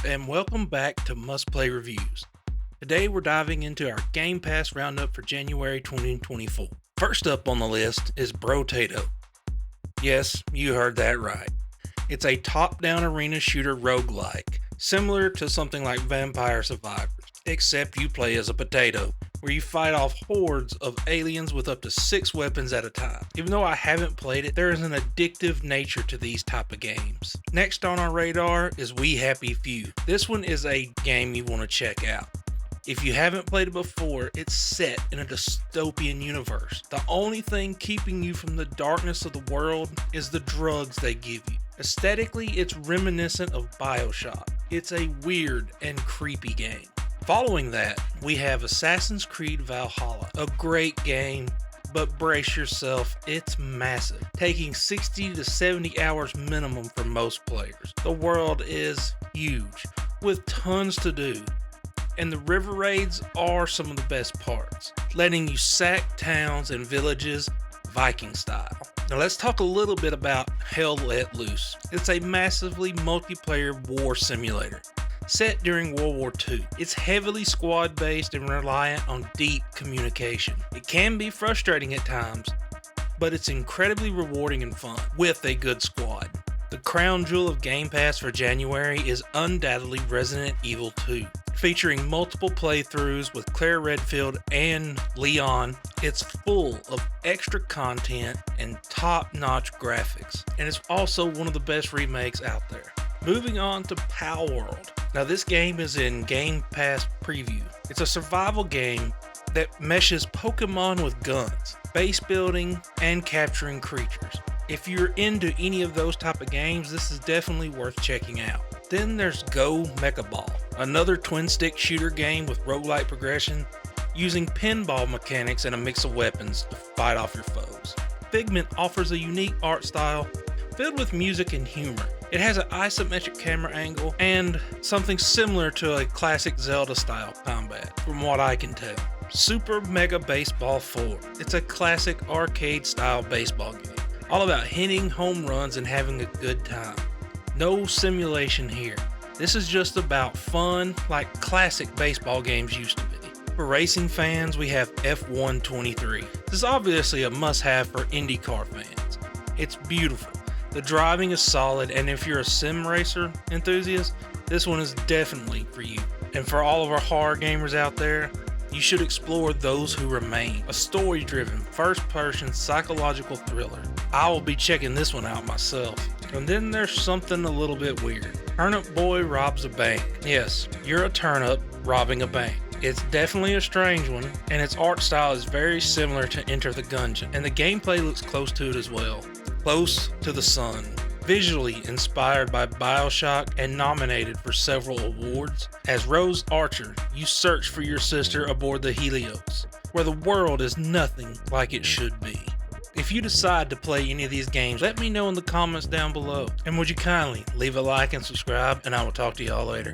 and welcome back to Must Play Reviews. Today we're diving into our Game Pass Roundup for January 2024. First up on the list is Brotato. Yes, you heard that right. It's a top-down arena shooter roguelike, similar to something like Vampire Survivors, except you play as a potato, where you fight off hordes of aliens with up to 6 weapons at a time. Even though I haven't played it, there is an addictive nature to these type of games. Next on our radar is We Happy Few. This one is a game you want to check out. If you haven't played it before, it's set in a dystopian universe. The only thing keeping you from the darkness of the world is the drugs they give you. Aesthetically, it's reminiscent of BioShock. It's a weird and creepy game. Following that, we have Assassin's Creed Valhalla, a great game, but brace yourself, it's massive, taking 60 to 70 hours minimum for most players. The world is huge, with tons to do, and the river raids are some of the best parts, letting you sack towns and villages Viking style. Now let's talk a little bit about Hell Let Loose. It's a massively multiplayer war simulator set during World War II. It's heavily squad-based and reliant on deep communication. It can be frustrating at times, but it's incredibly rewarding and fun with a good squad. The crown jewel of Game Pass for January is undoubtedly Resident Evil 2. Featuring multiple playthroughs with Claire Redfield and Leon, it's full of extra content and top-notch graphics, and it's also one of the best remakes out there. Moving on to Palworld. Now this game is in Game Pass Preview. It's a survival game that meshes Pokemon with guns, base building, and capturing creatures. If you're into any of those type of games, this is definitely worth checking out. Then there's Go Mecha Ball, another twin-stick shooter game with roguelike progression, using pinball mechanics and a mix of weapons to fight off your foes. Figment offers a unique art style filled with music and humor. It has an isometric camera angle and something similar to a classic Zelda-style combat, from what I can tell. Super Mega Baseball 4. It's a classic arcade-style baseball game, all about hitting home runs and having a good time. No simulation here. This is just about fun like classic baseball games used to be. For racing fans, we have F1 23. This is obviously a must-have for IndyCar fans. It's beautiful. The driving is solid, and if you're a sim racer enthusiast, this one is definitely for you. And for all of our horror gamers out there, you should explore Those Who Remain, a story-driven, first-person psychological thriller. I will be checking this one out myself. And then there's something a little bit weird. Turnip Boy Robs a Bank. Yes, you're a turnip robbing a bank. It's definitely a strange one, and its art style is very similar to Enter the Gungeon, and the gameplay looks close to it as well. Close to the Sun. Visually inspired by BioShock and nominated for several awards, as Rose Archer, you search for your sister aboard the Helios, where the world is nothing like it should be. If you decide to play any of these games, let me know in the comments down below. And would you kindly leave a like and subscribe, and I will talk to y'all later.